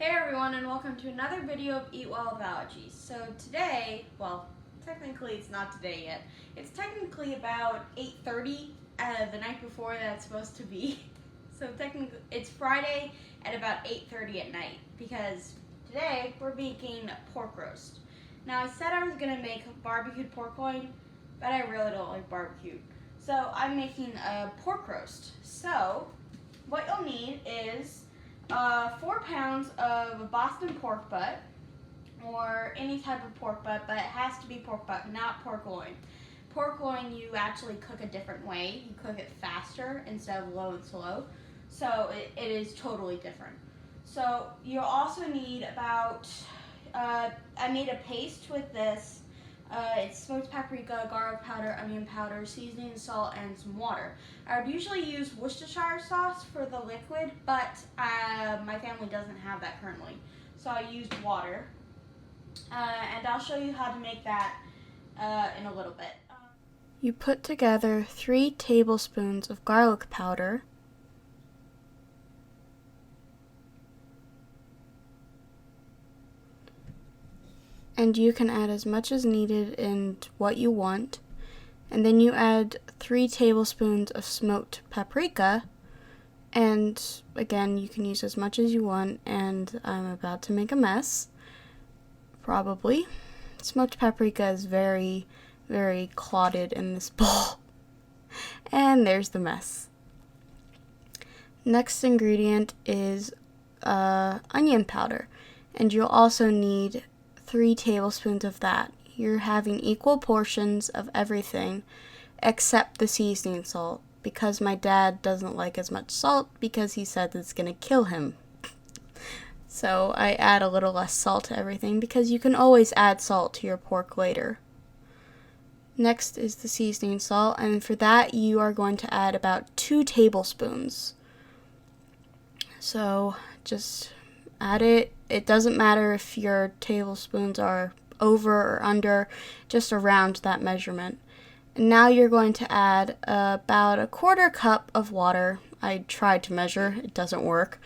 Hey everyone, and welcome to another video of Eat Well with Allergies. So today, well, technically it's not today yet. It's technically about 8:30 the night before that's supposed to be. So technically it's Friday at about 8:30 at night because today we're making pork roast. Now I said I was gonna make barbecued pork loin, but I really don't like barbecue. So I'm making a pork roast. So what you'll need is 4 pounds of Boston pork butt, or any type of pork butt, but it has to be pork butt, not pork loin. Pork loin you actually cook a different way. You cook it faster instead of low and slow. So it is totally different. So you'll also need about, I made a paste with this. It's smoked paprika, garlic powder, onion powder, seasoning, salt, and some water. I would usually use Worcestershire sauce for the liquid, but my family doesn't have that currently. So I used water. And I'll show you how to make that in a little bit. You put together 3 tablespoons of garlic powder, and you can add as much as needed in what you want. And then you add 3 tablespoons of smoked paprika, and again, you can use as much as you want, and I'm about to make a mess, probably. Smoked paprika is very, very clotted in this bowl. And there's the mess. Next ingredient is onion powder, and you'll also need 3 tablespoons of that. You're having equal portions of everything except the seasoning salt, because my dad doesn't like as much salt because he said it's going to kill him. So I add a little less salt to everything because you can always add salt to your pork later. Next is the seasoning salt, and for that you are going to add about 2 tablespoons. So just add it. It doesn't matter if your tablespoons are over or under, just around that measurement. And now you're going to add about a 1/4 cup of water. I tried to measure, it doesn't work.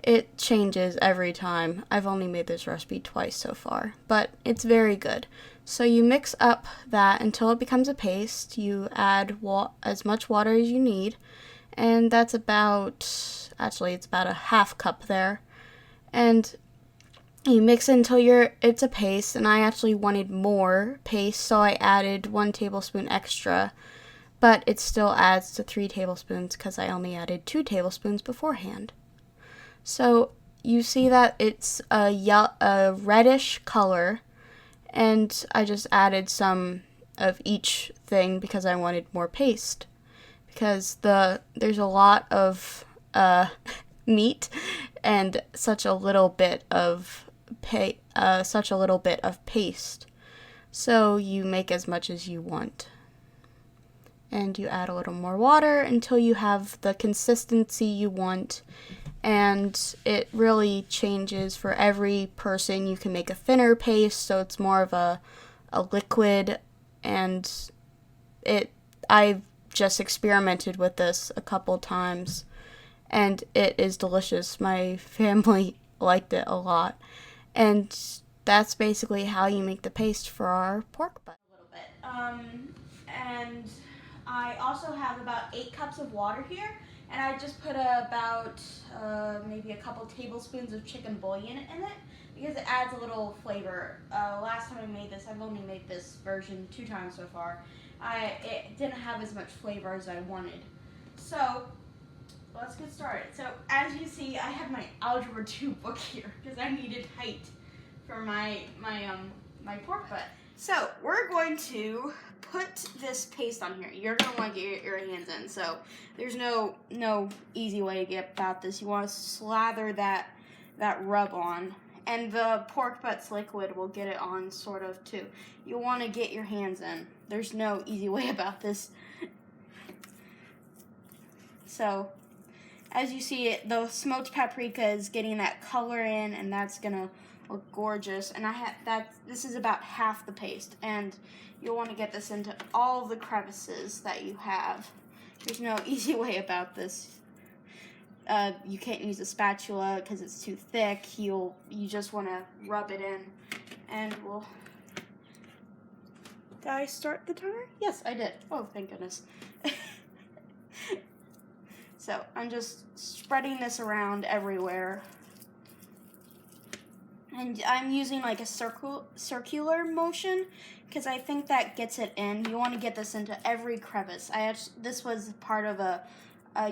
It changes every time. I've only made this recipe twice so far, but it's very good. So you mix up that until it becomes a paste. You add as much water as you need, and that's about, actually it's about a 1/2 cup there. And you mix it until it's a paste, and I actually wanted more paste, so I added 1 tablespoon extra, but it still adds to 3 tablespoons because I only added 2 tablespoons beforehand. So you see that it's a reddish color, and I just added some of each thing because I wanted more paste, because there's a lot of meat and such a little bit of paste. So you make as much as you want, and you add a little more water until you have the consistency you want. And it really changes for every person. You can make a thinner paste, so it's more of a liquid, and I've just experimented with this a couple times, and it is delicious. My family liked it a lot, and that's basically how you make the paste for our pork butt. A little bit. And I also have about 8 cups of water here, and I just put about maybe a couple tablespoons of chicken bouillon in it because it adds a little flavor. Last time I made this, I've only made this version 2 times so far. It didn't have as much flavor as I wanted. So let's get started. So as you see, I have my Algebra 2 book here because I needed height for my pork butt. So we're going to put this paste on here. You're going to want to get your hands in. So there's no easy way to get about this. You want to slather that rub on. And the pork butts liquid will get it on sort of too. You'll want to get your hands in. There's no easy way about this. So as you see, the smoked paprika is getting that color in, and that's going to look gorgeous. And this is about half the paste, and you'll want to get this into all the crevices that you have. There's no easy way about this. you can't use a spatula because it's too thick. You just want to rub it in, and we'll. Did I start the timer? Yes, I did. Oh, thank goodness. So I'm just spreading this around everywhere. And I'm using like a circular motion because I think that gets it in. You want to get this into every crevice. This was part of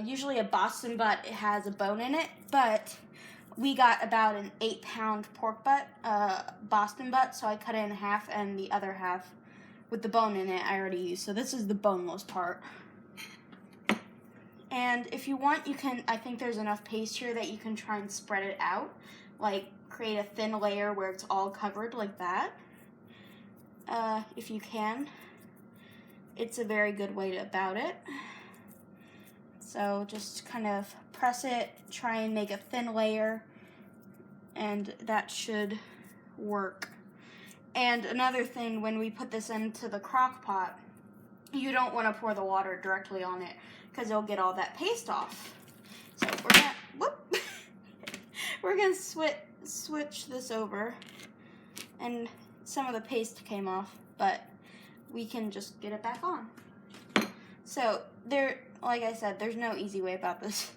usually a Boston butt. It has a bone in it, but we got about an 8-pound pork butt, Boston butt, so I cut it in half, and the other half with the bone in it I already used. So this is the boneless part. And if you want, you can, I think there's enough paste here that you can try and spread it out, like create a thin layer where it's all covered like that. If you can. It's a very good way about it. So just kind of press it, try and make a thin layer, and that should work. And another thing, when we put this into the crock pot, you don't want to pour the water directly on it because it'll get all that paste off. So we're gonna switch this over, and some of the paste came off, but we can just get it back on. So like I said, there's no easy way about this.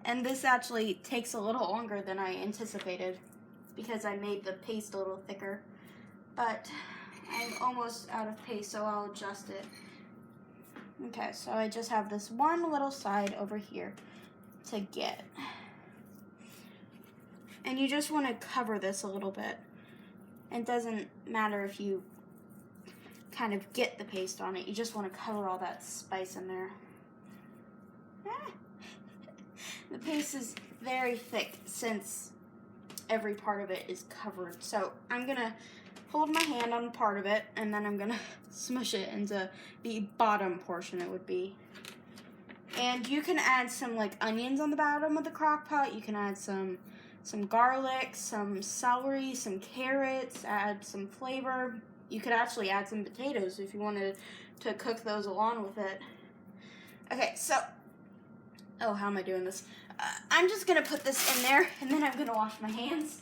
And this actually takes a little longer than I anticipated because I made the paste a little thicker. But I'm almost out of paste, so I'll adjust it. Okay, so I just have this one little side over here to get. And you just want to cover this a little bit. It doesn't matter if you kind of get the paste on it. You just want to cover all that spice in there. The paste is very thick since every part of it is covered. So I'm going to hold my hand on part of it, and then I'm going to smush it into the bottom portion it would be. And you can add some like onions on the bottom of the crock pot. You can add some garlic, some celery, some carrots, add some flavor. You could actually add some potatoes if you wanted to cook those along with it. Okay, so, how am I doing this? I'm just going to put this in there, and then I'm going to wash my hands.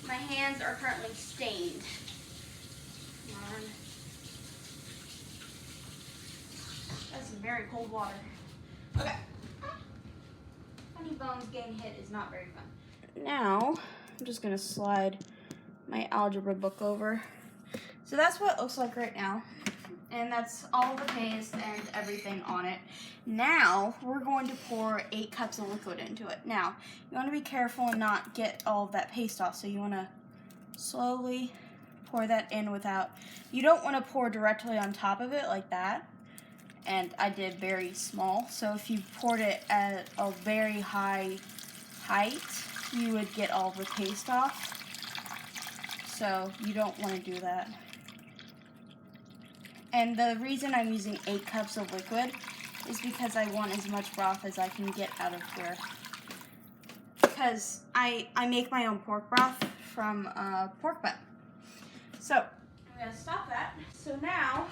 My hands are currently stained. Come on. That's some very cold water. Okay. Funny bones getting hit is not very fun. Now, I'm just going to slide my algebra book over. So that's what it looks like right now. And that's all the paste and everything on it. Now, we're going to pour 8 cups of liquid into it. Now, you want to be careful and not get all of that paste off. So you want to slowly pour that in without... You don't want to pour directly on top of it like that. And I did very small. So if you poured it at a very high height, you would get all the paste off. So you don't want to do that. And the reason I'm using 8 cups of liquid is because I want as much broth as I can get out of here. Because I make my own pork broth from pork butt. So I'm going to stop that. So now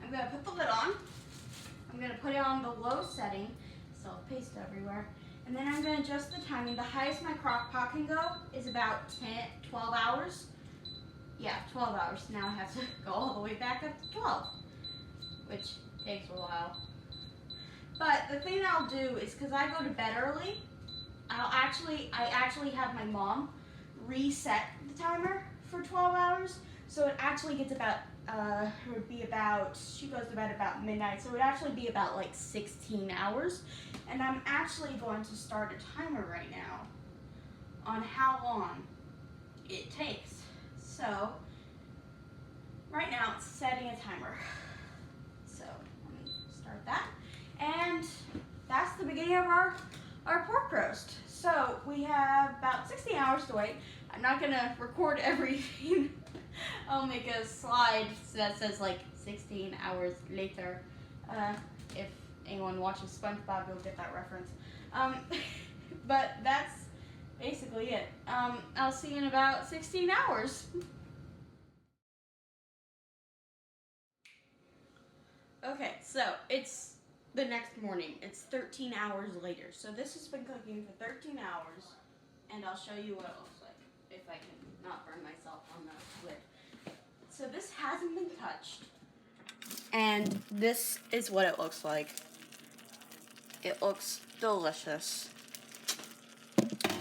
I'm going to put the lid on. I'm going to put it on the low setting. Still paste everywhere. And then I'm going to adjust the timing. The highest my crock pot can go is about 12 hours. Yeah, 12 hours. Now I have to go all the way back up to 12, which takes a while. But the thing I'll do is, because I go to bed early, I actually have my mom reset the timer for 12 hours. So it actually gets about, she goes to bed about midnight, so it would actually be about like 16 hours. And I'm actually going to start a timer right now on how long it takes. So, right now it's setting a timer. So, let me start that. And that's the beginning of our pork roast. So, we have about 16 hours to wait. I'm not going to record everything. I'll make a slide that says like 16 hours later. If anyone watches SpongeBob, you'll get that reference. But that's basically it. I'll see you in about 16 hours. Okay, so it's the next morning. It's 13 hours later. So this has been cooking for 13 hours, and I'll show you what it looks like if I can not burn myself on the lid. So this hasn't been touched, and this is what it looks like. It looks delicious.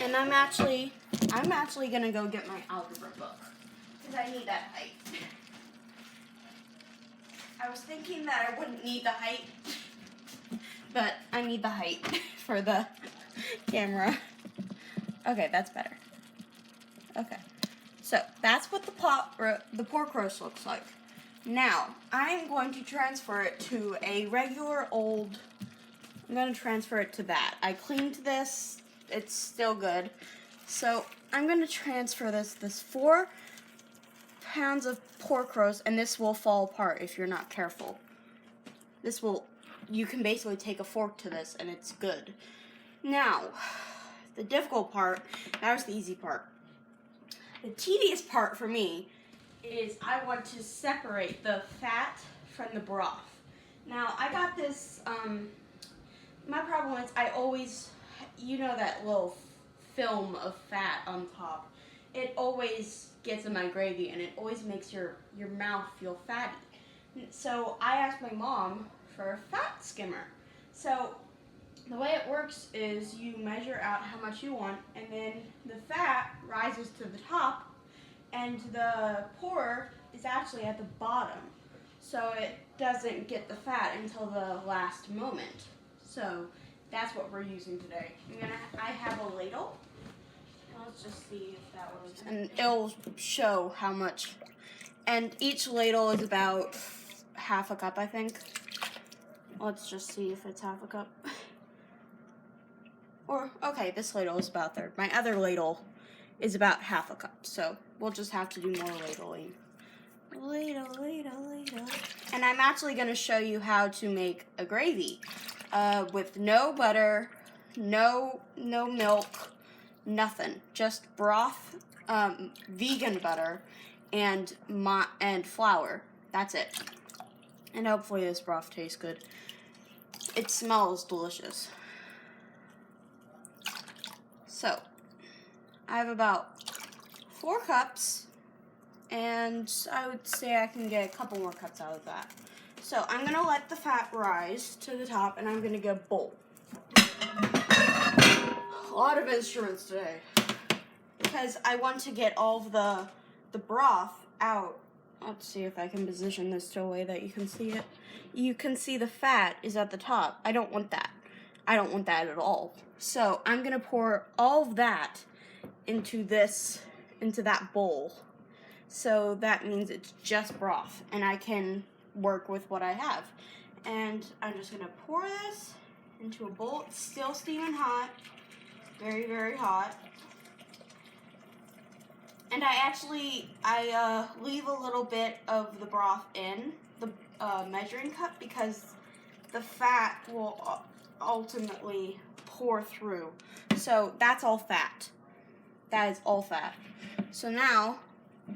And I'm actually gonna go get my algebra book because I need that height. I was thinking that I wouldn't need the height, but I need the height for the camera. Okay, that's better. Okay, so that's what the pork roast looks like. Now, I'm going to transfer it to a regular old, I'm going to transfer it to that. I cleaned this, it's still good. So, I'm going to transfer this 4 pounds of pork roast, and this will fall apart if you're not careful. You can basically take a fork to this, and it's good. Now, the difficult part, that was the easy part. The tedious part for me is I want to separate the fat from the broth. Now, I got this, my problem is I always, you know that little film of fat on top. It always gets in my gravy, and it always makes your mouth feel fatty. So I asked my mom for a fat skimmer. So the way it works is you measure out how much you want, and then the fat rises to the top, and the pour is actually at the bottom. So it doesn't get the fat until the last moment. So that's what we're using today. I have a ladle. Let's just see if that was, and it'll show how much. And each ladle is about half a cup, I think. Let's just see if it's half a cup. Or, okay, this ladle is about a third. My other ladle is about half a cup, so we'll just have to do more ladling. Ladle. And I'm actually going to show you how to make a gravy with no butter, no milk, nothing. Just broth, vegan butter, and flour. That's it. And hopefully this broth tastes good. It smells delicious. So, I have about 4 cups, and I would say I can get a couple more cups out of that. So, I'm going to let the fat rise to the top, and I'm going to get a bowl. A lot of instruments today, because I want to get all of the broth out. Let's see if I can position this to a way that you can see it. You can see the fat is at the top. I don't want that. I don't want that at all. So I'm going to pour all of that into that bowl. So that means it's just broth, and I can work with what I have. And I'm just going to pour this into a bowl. It's still steaming hot. Very, very hot. And I leave a little bit of the broth in the measuring cup because the fat will ultimately pour through. So that's all fat. That is all fat. So now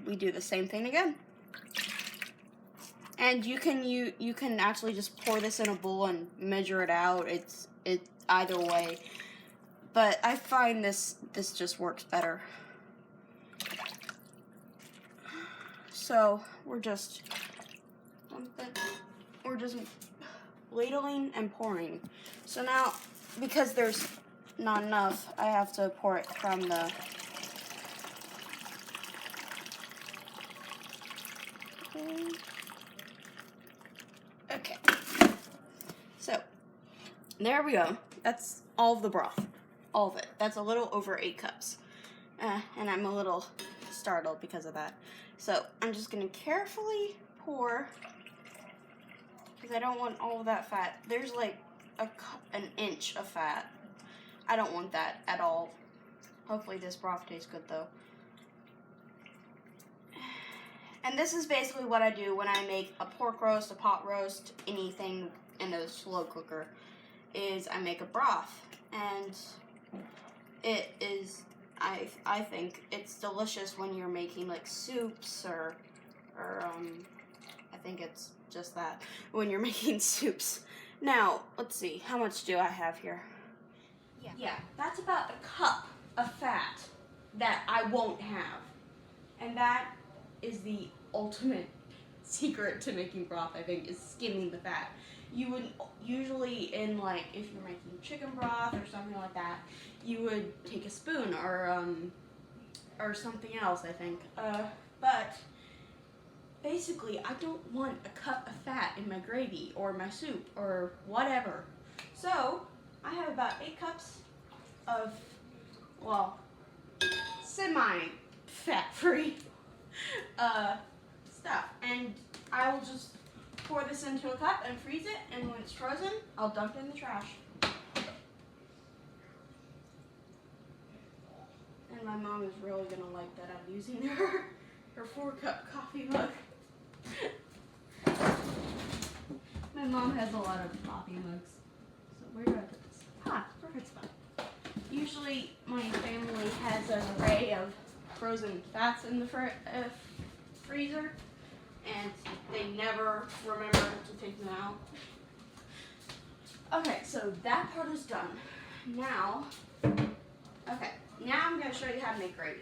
we do the same thing again. And you can actually just pour this in a bowl and measure it out. It's either way. But I find this just works better. So we're just ladling and pouring. So now, because there's not enough, I have to pour it from the okay. So there we go. That's all of the broth. All of it. That's a little over 8 cups. And I'm a little startled because of that. So I'm just going to carefully pour, because I don't want all of that fat. There's like an inch of fat. I don't want that at all. Hopefully this broth tastes good though. And this is basically what I do when I make a pork roast, a pot roast, anything in a slow cooker, is I make a broth. And it is, I think it's delicious when you're making like soups or I think it's just that when you're making soups. Now, let's see, how much do I have here? Yeah, that's about a cup of fat that I won't have. And that is the ultimate secret to making broth, I think, is skimming the fat. You would usually, in like, if you're making chicken broth or something like that, you would take a spoon or something else, I think. But basically, I don't want a cup of fat in my gravy or my soup or whatever. So I have about 8 cups of, well, semi-fat-free stuff. And I will just pour this into a cup and freeze it, and when it's frozen, I'll dump it in the trash. And my mom is really gonna like that I'm using her 4-cup coffee mug. My mom has a lot of coffee mugs. So where do I put this? Perfect spot. Usually my family has an array of frozen fats in the freezer, and they never remember to take them out. Okay, so that part is done. Now I'm going to show you how to make gravy.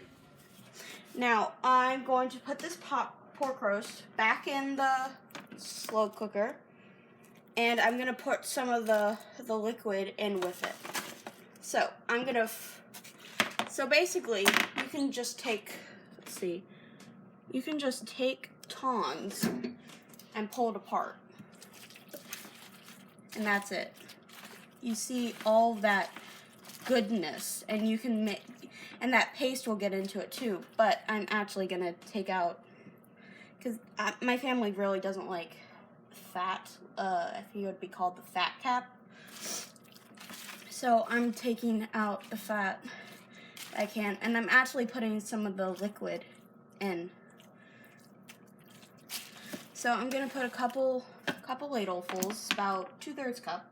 Now, I'm going to put this pork roast back in the slow cooker, and I'm going to put some of the liquid in with it. So, I'm going to, so basically, you can just take, let's see, you can just take tongs and pull it apart. And that's it. You see all that goodness, and you can make, and that paste will get into it too, but I'm actually gonna take out, because my family really doesn't like fat. I think it would be called the fat cap. So I'm taking out the fat I can, and I'm actually putting some of the liquid in. So I'm gonna put a couple ladlefuls, about 2/3 cup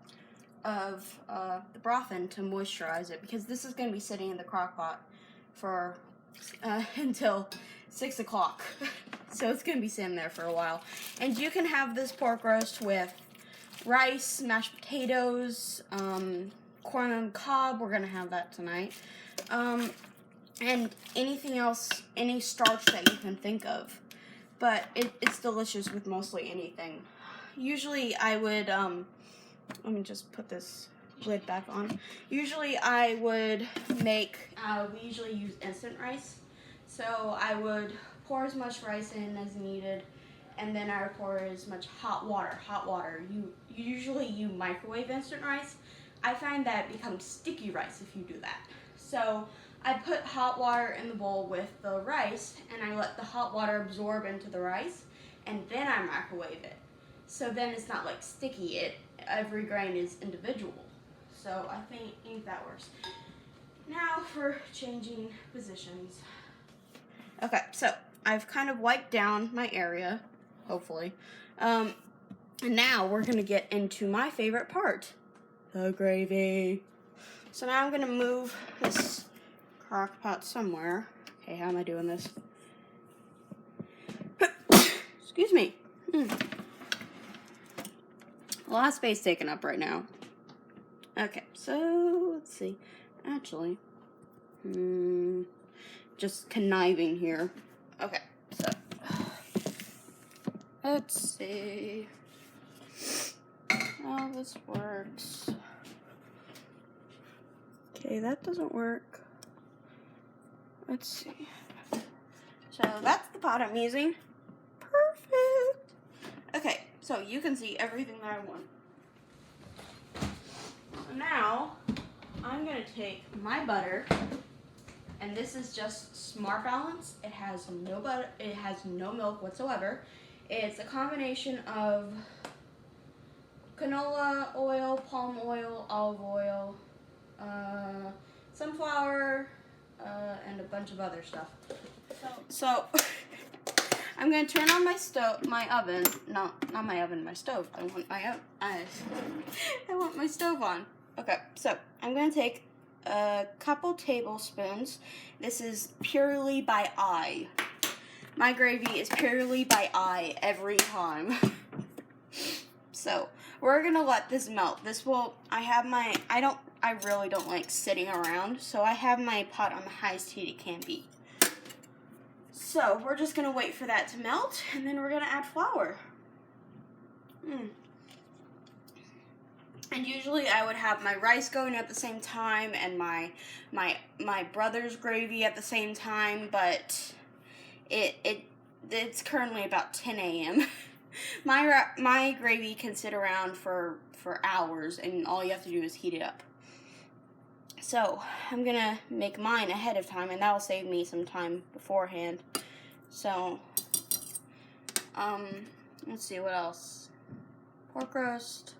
of the broth in to moisturize it, because this is gonna be sitting in the crock pot for until 6 o'clock. So it's gonna be sitting there for a while. And you can have this pork roast with rice, mashed potatoes, corn on the cob. We're gonna have that tonight. And anything else, any starch that you can think of. But it's delicious with mostly anything. Usually I would, let me just put this lid back on. Usually I would make, we usually use instant rice. So I would pour as much rice in as needed, and then I would pour as much hot water. Usually you microwave instant rice. I find that it becomes sticky rice if you do that. So I put hot water in the bowl with the rice, and I let the hot water absorb into the rice, and then I microwave it. So then it's not like sticky. Every grain is individual. So I think that works. Now for changing positions. Okay, so I've kind of wiped down my area, hopefully. And now we're gonna get into my favorite part, the gravy. So now I'm gonna move this crock pot somewhere. Okay, how am I doing this? Excuse me. A lot of space taken up right now. Okay, so let's see. Actually, just conniving here. Okay, so let's see how this works. Okay, that doesn't work. Let's see. So that's the pot I'm using. Perfect. Okay, so you can see everything that I want. So now I'm gonna take my butter, and this is just Smart Balance. It has no butter. It has no milk whatsoever. It's a combination of canola oil, palm oil, olive oil, sunflower, and a bunch of other stuff. So I'm gonna turn on my stove, my oven. Not my oven, my stove. I want my stove on. Okay, so I'm gonna take a couple tablespoons. This is purely by eye. My gravy is purely by eye every time. So we're gonna let this melt. I really don't like sitting around, so I have my pot on the highest heat it can be. So we're just gonna wait for that to melt, and then we're gonna add flour. And usually I would have my rice going at the same time and my brother's gravy at the same time, but it's currently about 10 a.m. My gravy can sit around for hours, and all you have to do is heat it up. So I'm gonna make mine ahead of time, and that'll save me some time beforehand. So let's see what else. Pork roast,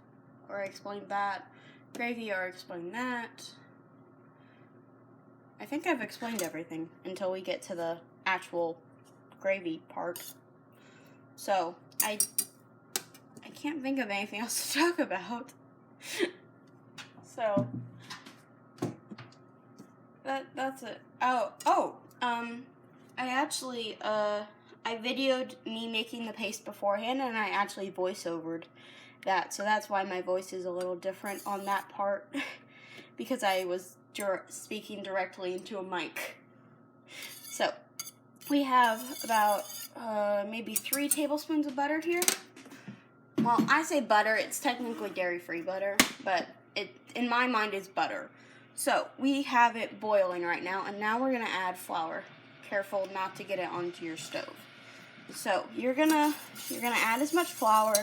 or I explained that. Gravy, or I explained that. I think I've explained everything until we get to the actual gravy part. So I can't think of anything else to talk about. So that's it. I actually I videoed me making the paste beforehand, and I actually voice-overed that, so that's why my voice is a little different on that part, because I was speaking directly into a mic. So we have about maybe 3 tablespoons of butter here. Well, I say butter, it's technically dairy-free butter, but it, in my mind, is butter. So we have it boiling right now, and now we're gonna add flour. Careful not to get it onto your stove. So you're gonna add as much flour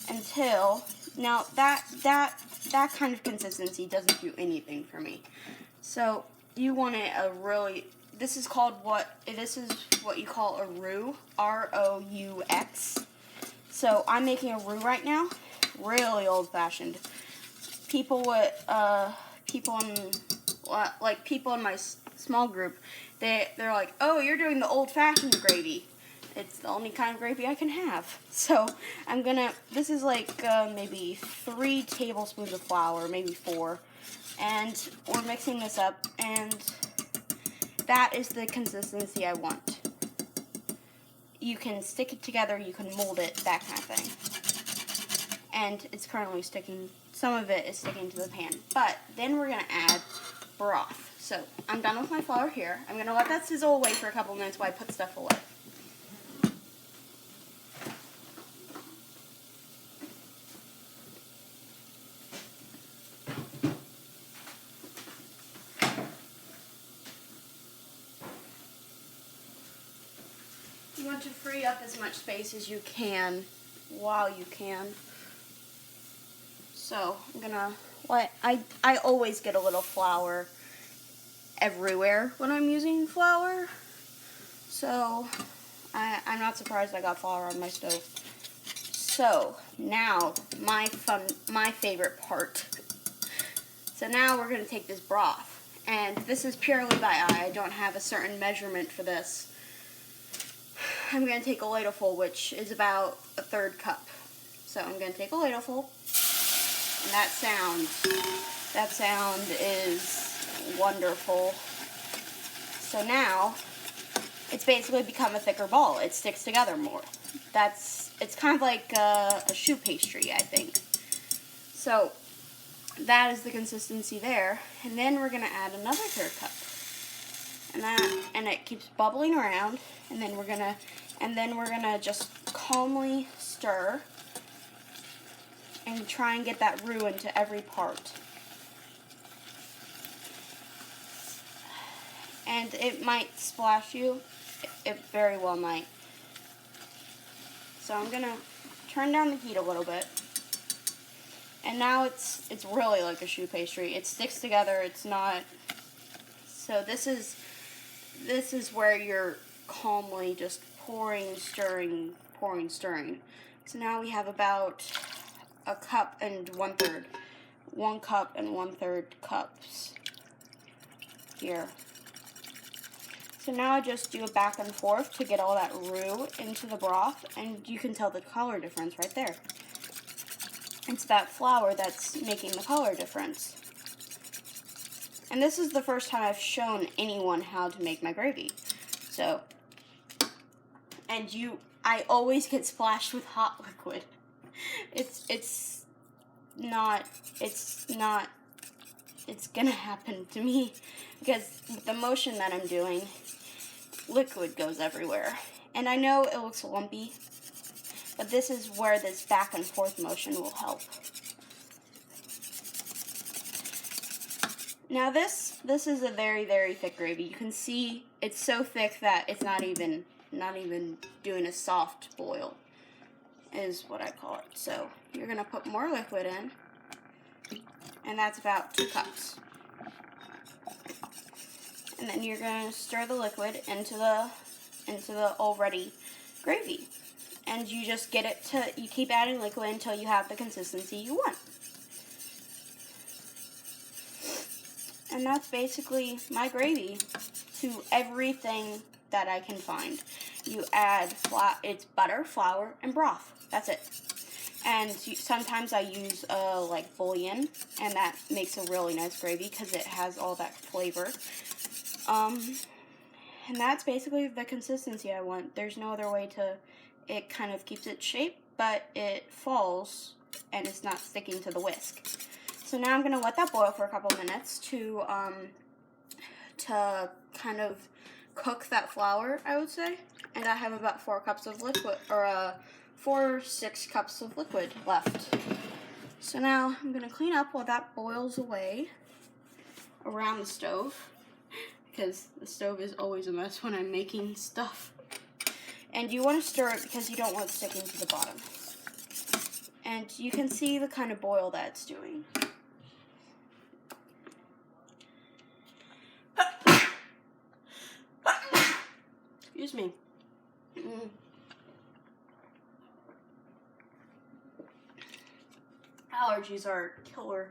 until, now that kind of consistency doesn't do anything for me. So you want it this is what you call a roux, R-O-U-X. So I'm making a roux right now, really old-fashioned. People in my small group, they're like, oh, you're doing the old-fashioned gravy. It's the only kind of gravy I can have. So this is like maybe 3 tablespoons of flour, maybe 4. And we're mixing this up, and that is the consistency I want. You can stick it together, you can mold it, that kind of thing. And it's currently sticking, some of it is sticking to the pan. But then we're gonna add broth. So I'm done with my flour here. I'm gonna let that sizzle away for a couple minutes while I put stuff away. You want to free up as much space as you can while you can. So I'm gonna I always get a little flour everywhere when I'm using flour. So I'm not surprised I got flour on my stove. So now my favorite part. So now we're gonna take this broth, and this is purely by eye. I don't have a certain measurement for this. I'm going to take a ladleful, which is about a 1/3 cup. So I'm going to take a ladleful, and that sound is wonderful. So now, it's basically become a thicker ball. It sticks together more. It's kind of like a choux pastry, I think. So that is the consistency there. And then we're going to add another 1/3 cup. And it keeps bubbling around, and then we're gonna just calmly stir and try and get that roux into every part. And it might splash you. It very well might. So I'm gonna turn down the heat a little bit. And now it's really like a choux pastry. It sticks together. It's not. So this is where you're calmly just pouring, stirring. So now we have about a cup and 1/3. 1 cup and 1/3 cups here. So now I just do a back and forth to get all that roux into the broth, and you can tell the color difference right there. It's that flour that's making the color difference. And this is the first time I've shown anyone how to make my gravy. So and I always get splashed with hot liquid. It's gonna happen to me because with the motion that I'm doing, liquid goes everywhere. And I know it looks lumpy, but this is where this back and forth motion will help. Now this is a very, very thick gravy. You can see it's so thick that it's not even doing a soft boil, is what I call it. So you're gonna put more liquid in, and that's about 2 cups. And then you're gonna stir the liquid into the already gravy, and you just get it to, you keep adding liquid until you have the consistency you want. And that's basically my gravy to everything that I can find. You add it's butter, flour, and broth. That's it. And sometimes I use like bouillon, and that makes a really nice gravy because it has all that flavor. And that's basically the consistency I want. There's no other way to, it kind of keeps its shape, but it falls and it's not sticking to the whisk. So now I'm gonna let that boil for a couple minutes to kind of cook that flour, I would say. And I have about 4 cups of liquid, or 6 cups of liquid left. So now I'm gonna clean up while that boils away around the stove, because the stove is always a mess when I'm making stuff. And you want to stir it because you don't want it sticking to the bottom. And you can see the kind of boil that it's doing. Excuse me. Allergies are killer.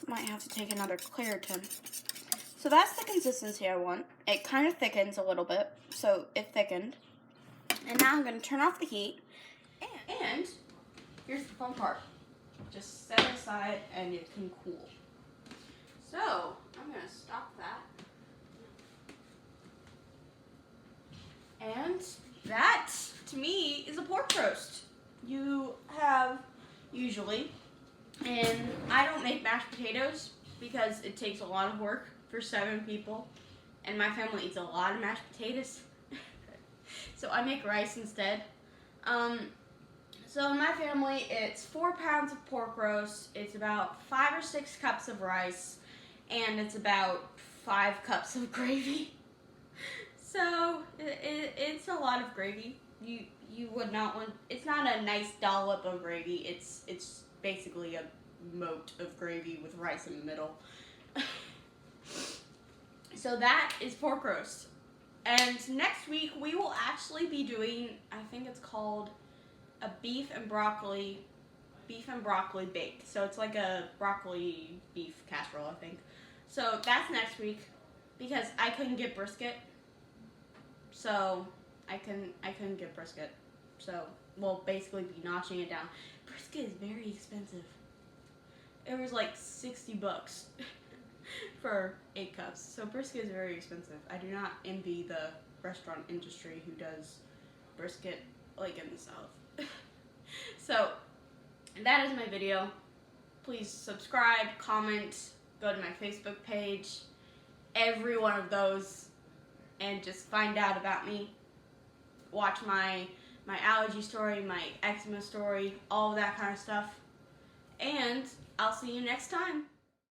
Might have to take another Claritin. So that's the consistency I want. It kind of thickens a little bit, so it thickened. And now I'm going to turn off the heat. And here's the fun part. Just set it aside and it can cool. So I'm going to stop that. And that, to me, is a pork roast. You have, usually, and I don't make mashed potatoes because it takes a lot of work for 7 people, and my family eats a lot of mashed potatoes. So I make rice instead. So in my family, it's 4 pounds of pork roast, it's about 5 or 6 cups of rice, and it's about 5 cups of gravy. So it's a lot of gravy. You would not want, it's not a nice dollop of gravy, it's basically a moat of gravy with rice in the middle. So that is pork roast. And next week we will actually be doing, I think it's called a beef and broccoli bake. So it's like a broccoli beef casserole, I think. So that's next week because I couldn't get brisket. So I couldn't get brisket. So we'll basically be notching it down. Brisket is very expensive. It was like $60 for 8 cups. So brisket is very expensive. I do not envy the restaurant industry who does brisket like in the South. So that is my video. Please subscribe, comment, go to my Facebook page, every one of those, and just find out about me. Watch my allergy story, my eczema story, all of that kind of stuff. And I'll see you next time.